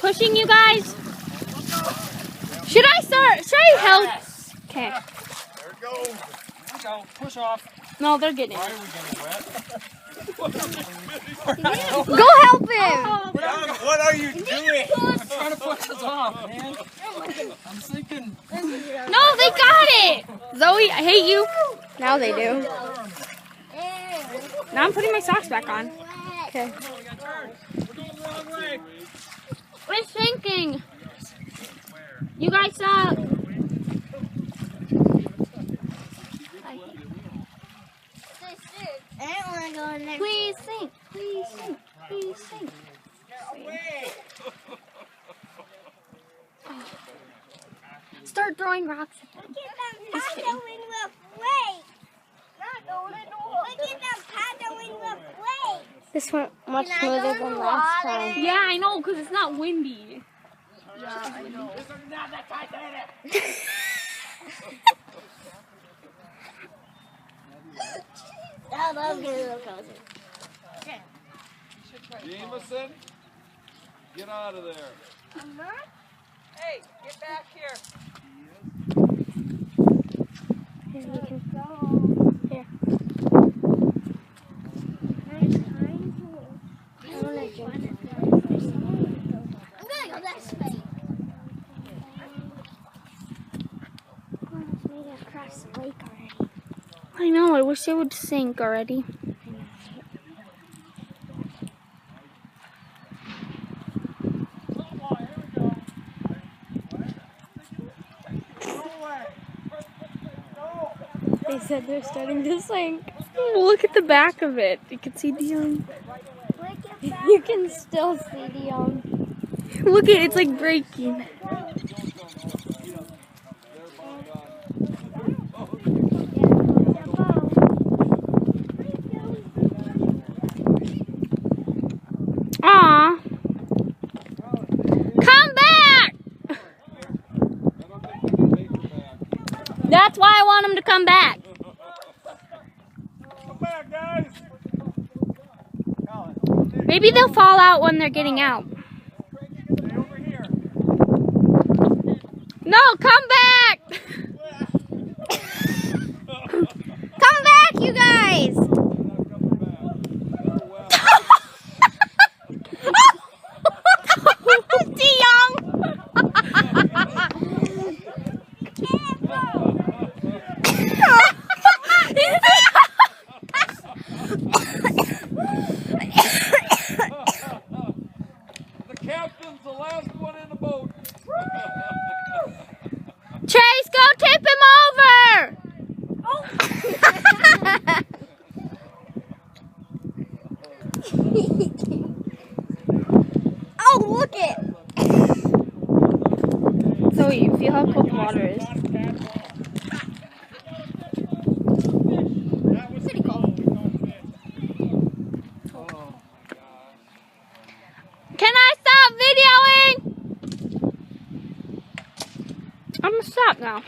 pushing you guys? Should I start? Should I help? Okay. There it goes. There we go. Push off. No, they're getting Why it. are we getting wet? Go help him. What are you doing? I'm trying to push us off, man. I'm thinking. No, they got it. Zoe, I hate you. Now they do. Now I'm putting my socks back on. Okay. We're going the wrong way. We're sinking. You guys suck. I don't want to go in there. Please sink. Please sink. Please sink. Start throwing rocks at them. Look at them paddling the plate. Look at them paddling the plate. This went much smoother than last time. Yeah, I know, because it's not windy. Yeah, I know. That was good little cousin. Jameson, get out of there. Hey, get back here. Here, you can go. Here. I want to drink. I'm gonna go this way. Oh, it's made it across the lake already. I know, I wish they would sink already. They said they're starting to sink. Look at the back of it. You can see the You can still see the Look at it, it's like breaking. Aw. Come back! That's why I want them to come back. Come back, guys. Maybe they'll fall out when they're getting out. Stay over here. No, come back! Come back, you guys! DeYoung! The captain's the last one in the boat. Chase, go tip him over! Oh, look it! So you feel how cold the water is. Pretty cold. Can I stop videoing? I'm gonna stop now.